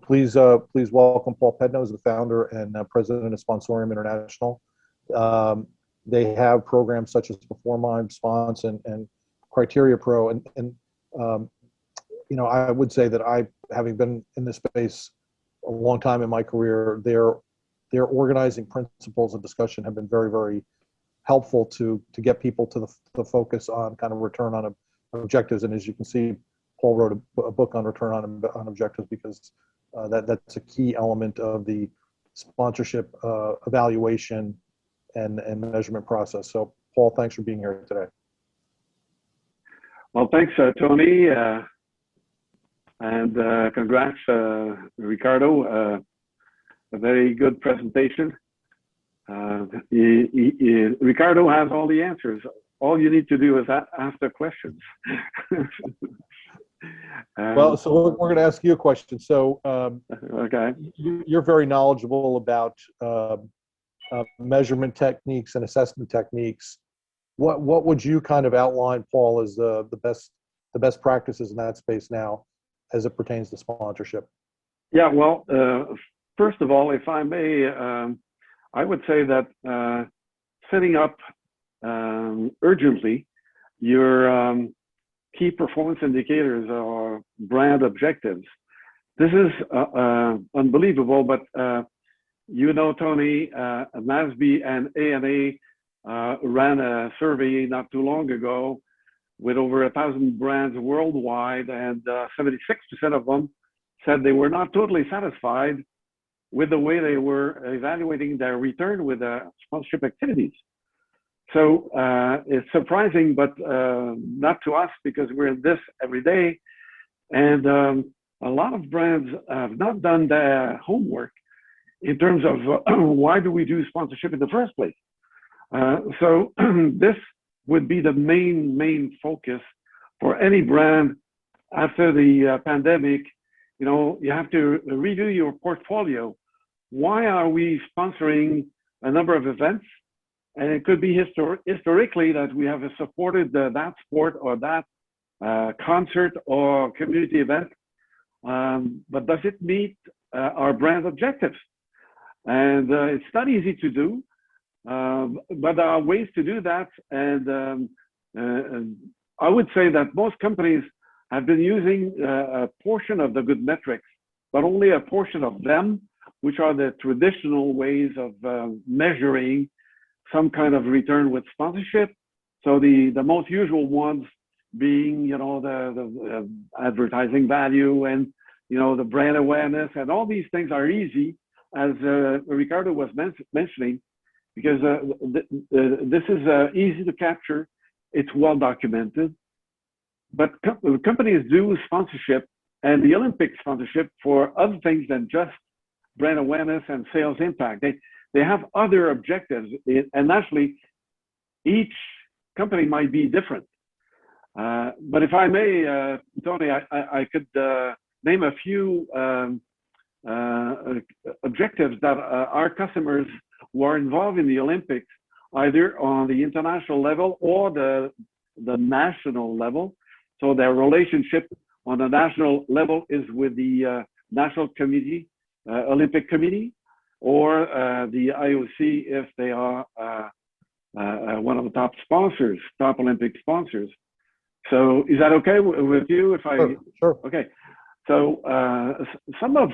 please welcome Paul Pedno, who's the founder and president of Sponsorium International. They have programs such as Performime, Spons, and Criteria Pro. And I would say that having been in this space a long time in my career, their organizing principles of discussion have been very, very helpful to get people to the focus on kind of return on objectives. And as you can see, Paul wrote a book on return on objectives because that's a key element of the sponsorship evaluation and measurement process. So Paul, thanks for being here today. Well, thanks, Tony, and congrats, Ricardo. A very good presentation. Ricardo has all the answers. All you need to do is ask the questions. Well, so we're going to ask you a question. So, okay, you're very knowledgeable about measurement techniques and assessment techniques. What would you kind of outline, Paul, as the best practices in that space now, as it pertains to sponsorship? Yeah, well, first of all, if I may, I would say that setting up urgently your key performance indicators or brand objectives. This is unbelievable, but Tony, MASB and ANA ran a survey not too long ago with over 1,000 brands worldwide, and 76% of them said they were not totally satisfied with the way they were evaluating their return with sponsorship activities. So it's surprising, but not to us because we're in this every day. And a lot of brands have not done their homework in terms of why do we do sponsorship in the first place. So this would be the main focus for any brand after the pandemic. You have to redo your portfolio. Why are we sponsoring a number of events? And it could be historically that we have supported that sport or that concert or community event, but does it meet our brand objectives? And it's not easy to do, but there are ways to do that. And I would say that most companies have been using a portion of the good metrics, but only a portion of them, which are the traditional ways of measuring some kind of return with sponsorship. So the most usual ones being, the advertising value and, the brand awareness, and all these things are easy, as Ricardo was mentioning, because this is easy to capture. It's well documented. But companies do sponsorship and the Olympic sponsorship for other things than just brand awareness and sales impact. They have other objectives, and actually each company might be different. But if I may, Tony, I could name a few objectives that our customers who are involved in the Olympics, either on the international level or the national level. So their relationship on the national level is with the National Committee, Olympic Committee, or the IOC if they are one of the top sponsors, top Olympic sponsors. So is that okay with you? If I Sure. Okay. So some of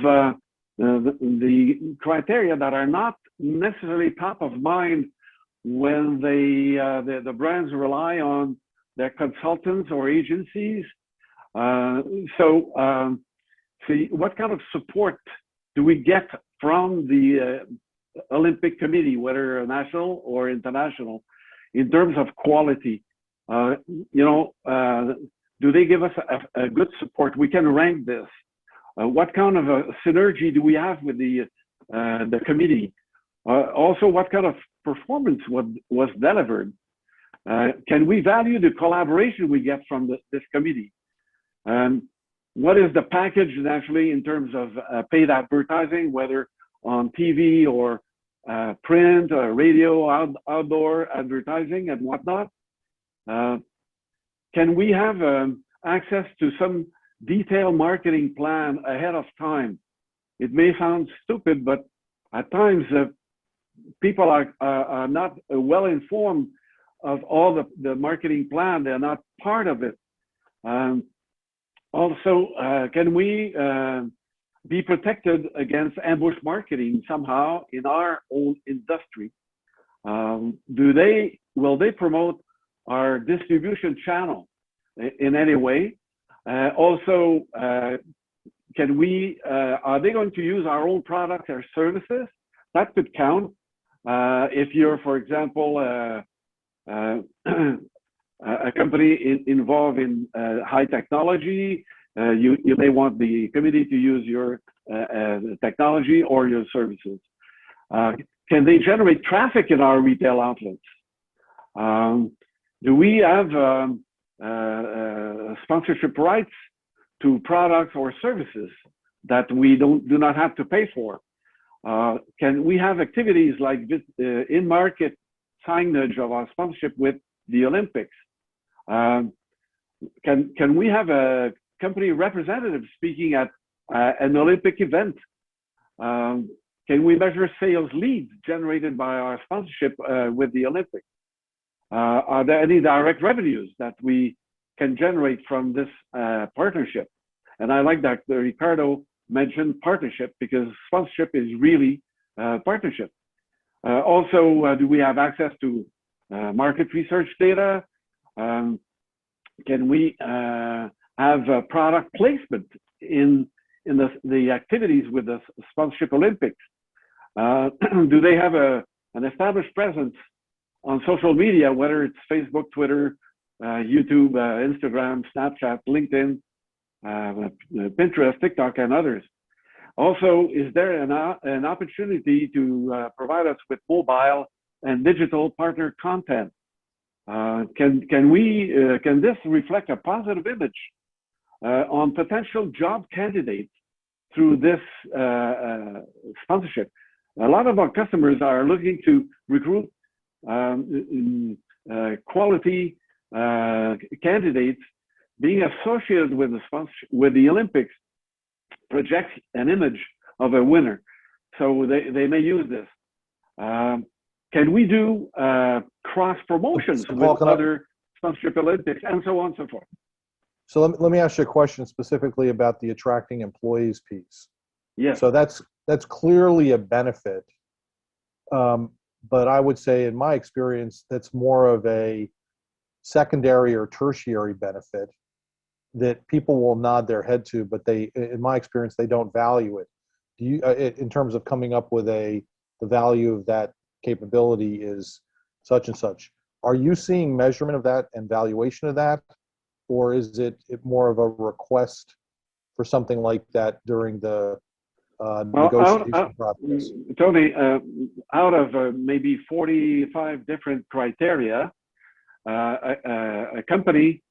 the criteria that are not necessarily top of mind when the brands rely on their consultants or agencies. See, what kind of support do we get from the Olympic Committee, whether national or international, in terms of quality? Do they give us a good support? We can rank this. What kind of a synergy do we have with the committee? Also, what kind of performance was delivered? Can we value the collaboration we get from this committee? What is the package actually in terms of paid advertising, whether on TV or print, radio, outdoor advertising and whatnot? Can we have access to some detailed marketing plan ahead of time it may sound stupid, but at times people are not well informed of all the marketing plan. They're not part of it. Also, can we be protected against ambush marketing somehow in our own industry? Will they promote our distribution channel in any way? Also, can we, are they going to use our own products or services? That could count. If you're, for example, a company involved in high technology, you may want the committee to use your technology or your services. Can they generate traffic in our retail outlets? Do we have sponsorship rights to products or services that we do not have to pay for? Can we have activities like in-market signage of our sponsorship with the Olympics? Can we have a company representative speaking at an Olympic event? Can we measure sales leads generated by our sponsorship with the Olympics? Are there any direct revenues that we can generate from this partnership? And I like that Ricardo mentioned partnership, because sponsorship is really partnership. Also, do we have access to market research data? Can we have product placement in the activities with the sponsorship Olympics? Do they have an established presence on social media, whether it's Facebook, Twitter, YouTube, Instagram, Snapchat, LinkedIn, Pinterest, TikTok, and others? Also, is there an opportunity to provide us with mobile and digital partner content? Can this reflect a positive image on potential job candidates through this sponsorship? A lot of our customers are looking to recruit quality candidates. Being associated with the Olympics projects an image of a winner, so they may use this. Can we do cross promotions with other sponsorship Olympics, and so on and so forth? So let me ask you a question specifically about the attracting employees piece. Yes. So that's clearly a benefit, but I would say, in my experience, that's more of a secondary or tertiary benefit that people will nod their head to, but in my experience, they don't value it. Do you, in terms of coming up with the value of that capability is such and such? Are you seeing measurement of that and valuation of that, or is it more of a request for something like that during the negotiation process? Tony, out of maybe 45 different criteria, a company,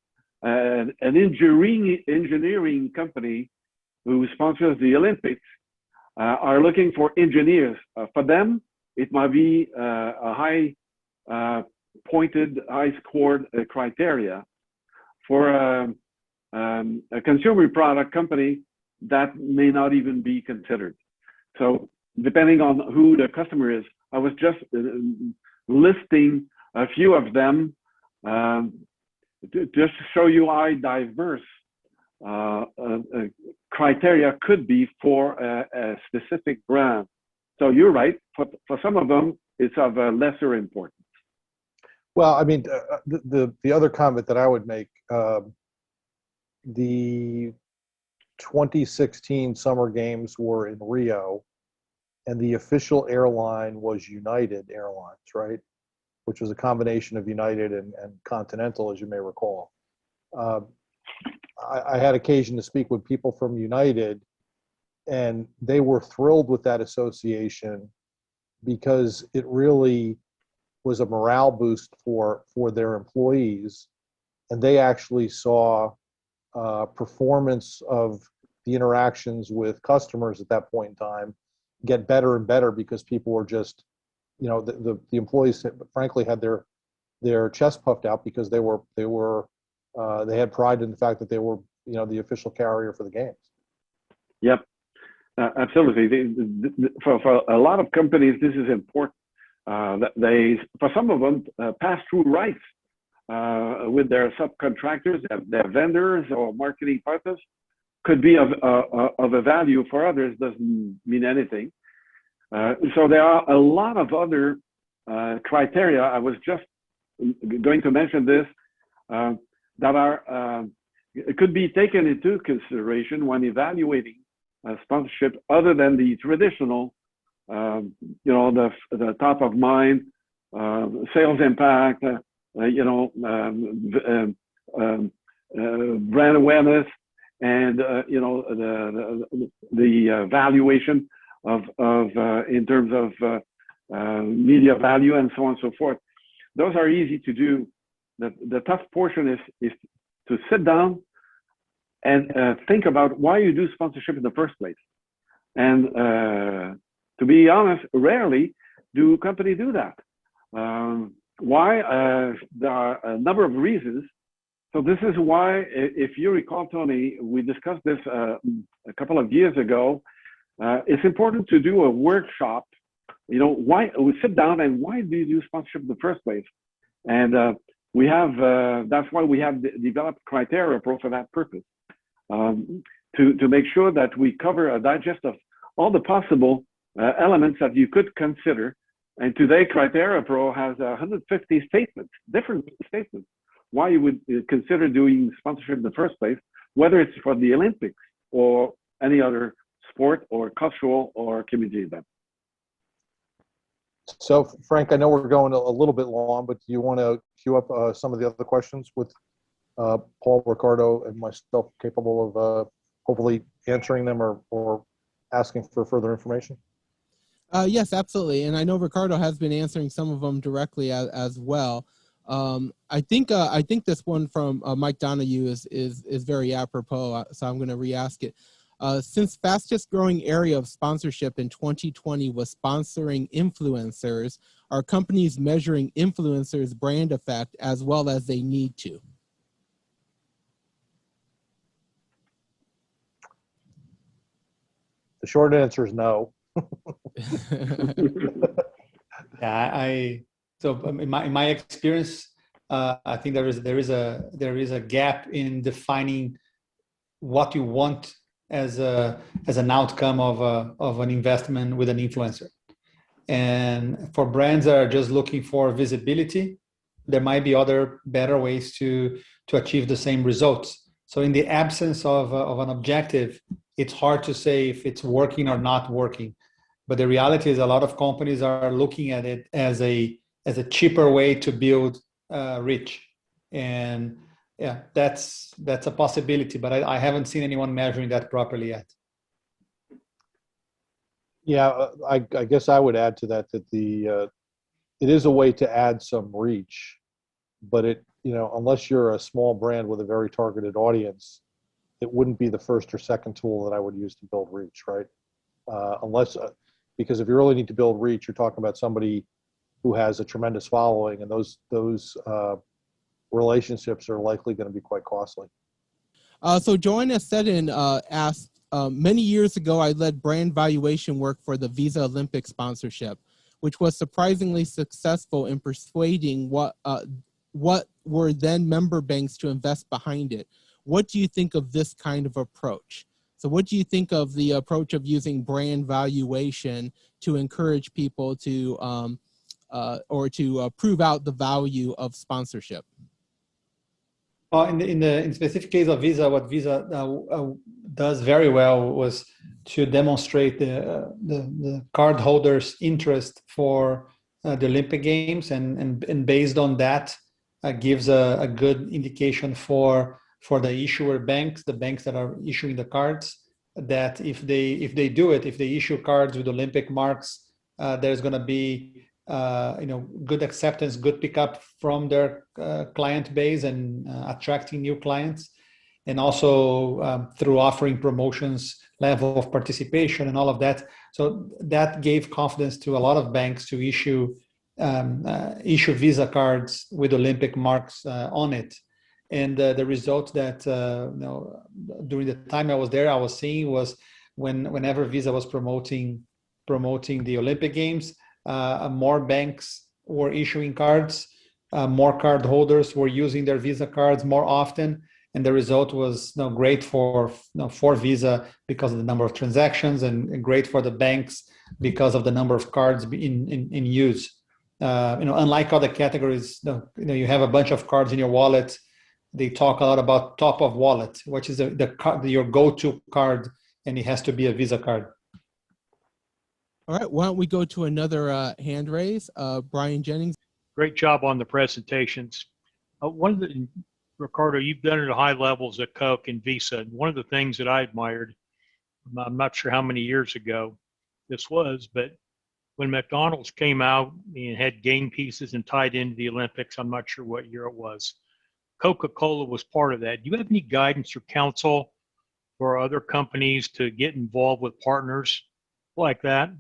an engineering company who sponsors the Olympics, are looking for engineers. For them, it might be a high scored criteria. For a consumer product company, that may not even be considered. So depending on who the customer is, I was just listing a few of them just to show you how diverse criteria could be for a specific brand. So you're right, for some of them, it's of lesser importance. Well, I mean, the other comment that I would make, the 2016 Summer Games were in Rio, and the official airline was United Airlines, right? Which was a combination of United and Continental, as you may recall. I had occasion to speak with people from United, and they were thrilled with that association because it really was a morale boost for their employees, and they actually saw performance of the interactions with customers at that point in time get better and better, because people were just, the employees frankly had their chest puffed out because they had pride in the fact that they were the official carrier for the games. Yep. Absolutely. For a lot of companies, this is important. That for some of them, pass-through rights with their subcontractors, their vendors or marketing partners could be of a value. For others, doesn't mean anything. So there are a lot of other criteria. I was just going to mention this that are it could be taken into consideration when evaluating sponsorship, other than the traditional, the top of mind, sales impact, brand awareness, and the valuation of in terms of media value and so on and so forth. Those are easy to do. The tough portion is to sit down and think about why you do sponsorship in the first place. And to be honest, rarely do companies do that. Why? There are a number of reasons. So this is why, if you recall, Tony, we discussed this a couple of years ago. It's important to do a workshop. Why we sit down and why do you do sponsorship in the first place? And we have that's why we have developed criteria for that purpose, to make sure that we cover a digest of all the possible elements that you could consider. And today, Criteria Pro has 150 statements, different statements, why you would consider doing sponsorship in the first place, whether it's for the Olympics or any other sport or cultural or community event. So, Frank, I know we're going a little bit long, but do you want to queue up some of the other questions with Paul, Ricardo, and myself capable of hopefully answering them or asking for further information? Yes, absolutely. And I know Ricardo has been answering some of them directly as well. I think this one from Mike Donahue is very apropos, so I'm going to re-ask it. Since fastest growing area of sponsorship in 2020 was sponsoring influencers, are companies measuring influencers' brand effect as well as they need to? The short answer is no. Yeah, so in my experience, I think there is a gap in defining what you want as an outcome of an investment with an influencer. And for brands that are just looking for visibility, there might be other better ways to achieve the same results. So in the absence of an objective, it's hard to say if it's working or not working. But the reality is a lot of companies are looking at it as a cheaper way to build reach. And yeah, that's a possibility, but I haven't seen anyone measuring that properly yet. Yeah, I guess I would add to that it is a way to add some reach, but unless you're a small brand with a very targeted audience, it wouldn't be the first or second tool that I would use to build reach, right? Because if you really need to build reach, you're talking about somebody who has a tremendous following, and those relationships are likely going to be quite costly. So Joanna Seddon asked, many years ago, I led brand valuation work for the Visa Olympic sponsorship, which was surprisingly successful in persuading what were then member banks to invest behind it. What do you think of this kind of approach? So what do you think of the approach of using brand valuation to encourage people to or to prove out the value of sponsorship? Well, in the specific case of Visa, what Visa does very well was to demonstrate the cardholders' interest for the Olympic Games, and based on that, gives a good indication for the issuer banks, the banks that are issuing the cards, that if they issue cards with Olympic marks, there's going to be good acceptance, good pickup from their client base and attracting new clients, and also through offering promotions, level of participation, and all of that. So that gave confidence to a lot of banks to issue Visa cards with Olympic marks on it. And the result that during the time I was there, I was seeing was whenever Visa was promoting the Olympic Games, more banks were issuing cards, more card holders were using their Visa cards more often, and the result was great for Visa because of the number of transactions, and great for the banks because of the number of cards in use. Unlike other categories, you have a bunch of cards in your wallet. They talk a lot about top of wallet, which is your go-to card, and it has to be a Visa card. All right, why don't we go to another hand raise? Brian Jennings. Great job on the presentations. Ricardo, you've done it at high levels at Coke and Visa. And one of the things that I admired, I'm not sure how many years ago this was, but when McDonald's came out and had game pieces and tied into the Olympics, I'm not sure what year it was, Coca-Cola was part of that. Do you have any guidance or counsel for other companies to get involved with partners like that?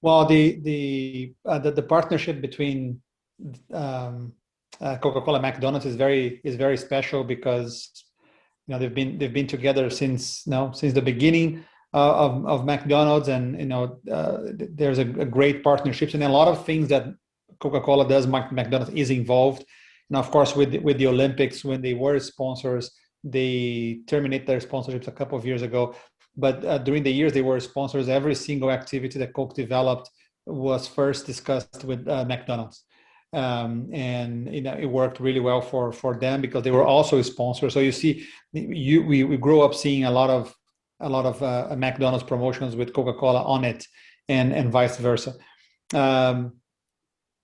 Well, the partnership between Coca-Cola and McDonald's is very special because they've been together since the beginning of McDonald's, and there's a great partnerships, and a lot of things that Coca-Cola does, McDonald's is involved. And of course, with the Olympics, when they were sponsors, they terminated their sponsorships a couple of years ago. But during the years they were sponsors, every single activity that Coke developed was first discussed with McDonald's. And it worked really well for them because they were also sponsors. So you see, we grew up seeing a lot of McDonald's promotions with Coca-Cola on it, and vice versa.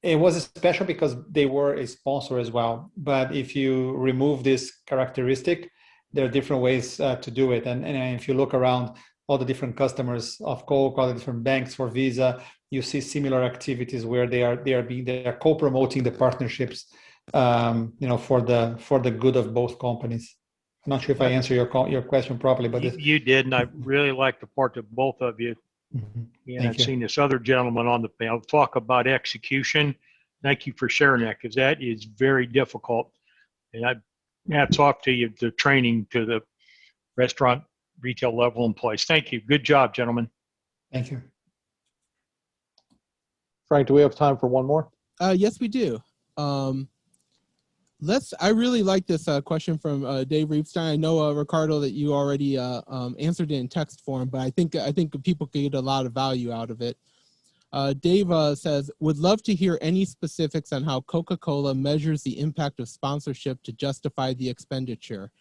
It was special because they were a sponsor as well. But if you remove this characteristic, there are different ways to do it. And if you look around all the different customers of Coke, all the different banks for Visa, you see similar activities where they are co-promoting the partnerships, for the good of both companies. I'm not sure if I answer your question properly, but you did, and I really like the part that both of you. Mm-hmm. And I've seen this other gentleman on the panel talk about execution. Thank you for sharing that, because that is very difficult. And hats off to you, the training to the restaurant retail level employees. Thank you. Good job, gentlemen. Thank you. Frank, do we have time for one more? Yes, we do. I really like this question from Dave Reepstein. I know, Ricardo, that you already answered it in text form, but I think people could get a lot of value out of it. Dave says, would love to hear any specifics on how Coca-Cola measures the impact of sponsorship to justify the expenditure.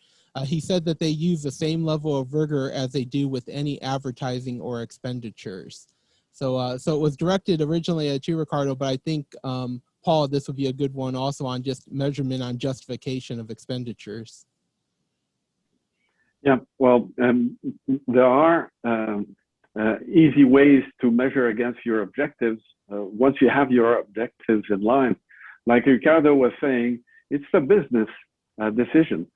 He said that they use the same level of rigor as they do with any advertising or expenditures. So it was directed originally at you, Ricardo, but I think, Paul, this would be a good one also on just measurement on justification of expenditures. Yeah, well, there are easy ways to measure against your objectives once you have your objectives in line. Like Ricardo was saying, it's a business decision.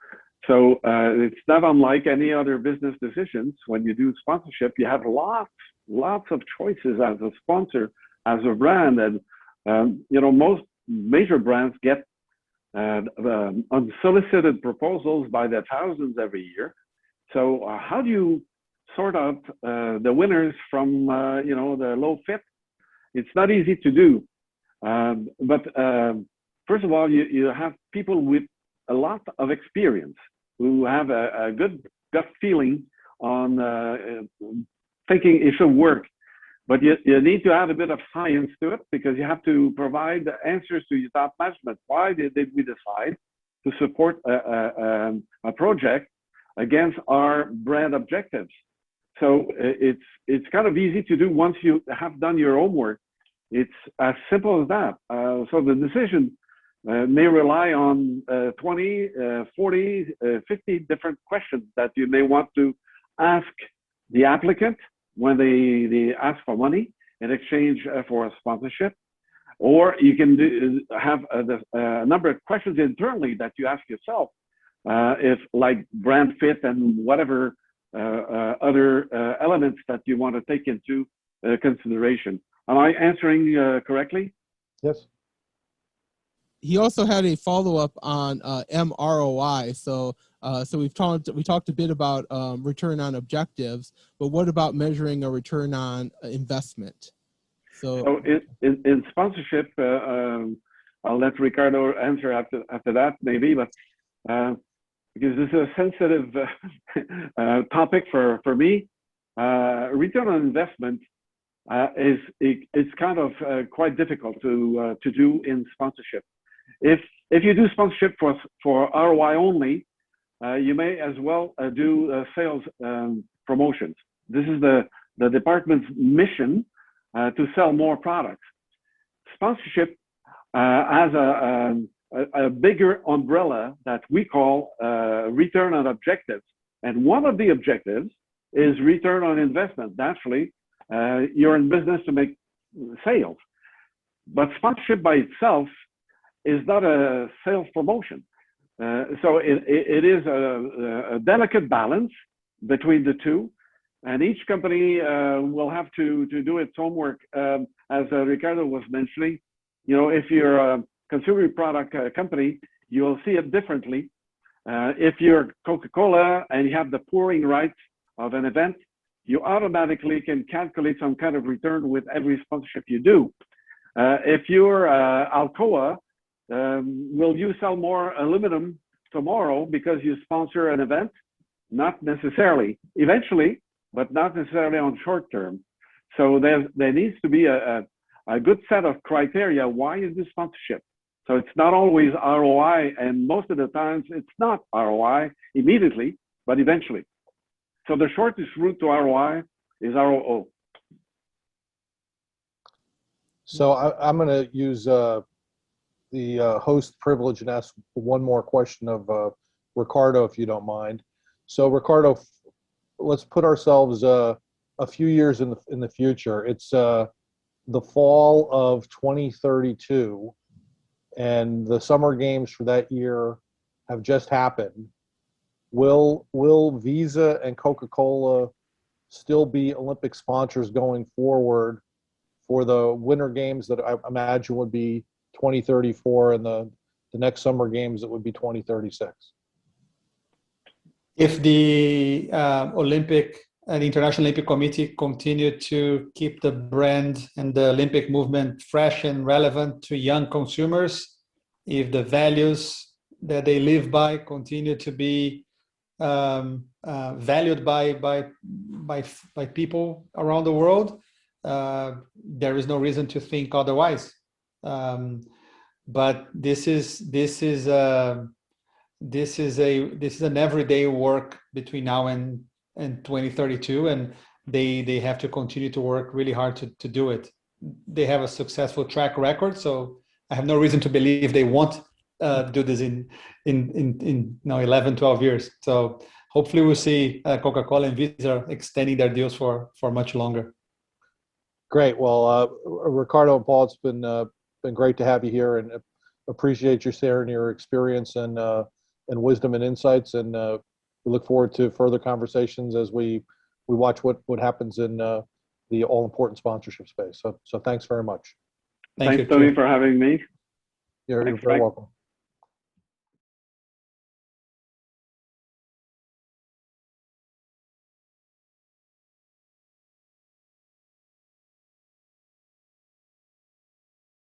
So it's not unlike any other business decisions. When you do sponsorship, you have lots of choices as a sponsor, as a brand, and most major brands get unsolicited proposals by the thousands every year. So how do you sort out the winners from the low fit? It's not easy to do. But first of all, you have people with a lot of experience who have a good gut feeling on thinking it should work. But you need to add a bit of science to it, because you have to provide the answers to your top management. Why did we decide to support a project against our brand objectives? So it's kind of easy to do once you have done your homework. It's as simple as that. So the decision may rely on 20, 40, 50 different questions that you may want to ask the applicant when they ask for money in exchange for a sponsorship. Or you can have a number of questions internally that you ask yourself, if like brand fit and whatever other elements that you want to take into consideration. Am I answering correctly? Yes. He also had a follow-up on MROI. So So we talked a bit about return on objectives, but what about measuring a return on investment? So in sponsorship, I'll let Ricardo answer after that maybe, but because this is a sensitive topic for me, return on investment it's kind of quite difficult to do in sponsorship. If you do sponsorship for ROI only, you may as well do sales promotions. This is the department's mission to sell more products. Sponsorship has a bigger umbrella that we call return on objectives. And one of the objectives is return on investment. Naturally, you're in business to make sales. But sponsorship by itself is not a sales promotion. So it is a delicate balance between the two. And each company will have to do its homework. As Ricardo was mentioning, you know, if you're a consumer product company, you'll see it differently. If you're Coca-Cola and you have the pouring rights of an event, you automatically can calculate some kind of return with every sponsorship you do. If you're Alcoa, will you sell more aluminum tomorrow because you sponsor an event? Not necessarily. Eventually, but not necessarily on short term. So there needs to be a good set of criteria. Why is this sponsorship? So it's not always ROI, and most of the times it's not ROI immediately, but eventually. So the shortest route to ROI is ROO. So I'm going to use the host privilege and ask one more question of Ricardo, if you don't mind. So Ricardo, let's put ourselves a few years in the future. It's the fall of 2032, and the summer games for that year have just happened. Will Visa and Coca-Cola still be Olympic sponsors going forward for the winter games that I imagine would be 2034, and the next summer games that would be 2036? If the Olympic and International Olympic Committee continue to keep the brand and the Olympic movement fresh and relevant to young consumers, if the values that they live by continue to be valued by people around the world, there is no reason to think otherwise. But this is an everyday work between now and 2032, and they have to continue to work really hard to do it. They have a successful track record, so I have no reason to believe they won't do this in 11, 12 years. So hopefully we'll see Coca-Cola and Visa extending their deals for much longer. Great. Well, Ricardo and Paul, it's been great to have you here, and appreciate you sharing your experience and wisdom and insights. And we look forward to further conversations as we watch what happens in the all-important sponsorship space. So thanks very much. Thanks, Tony, for having me. You're Thanks, very Frank. welcome.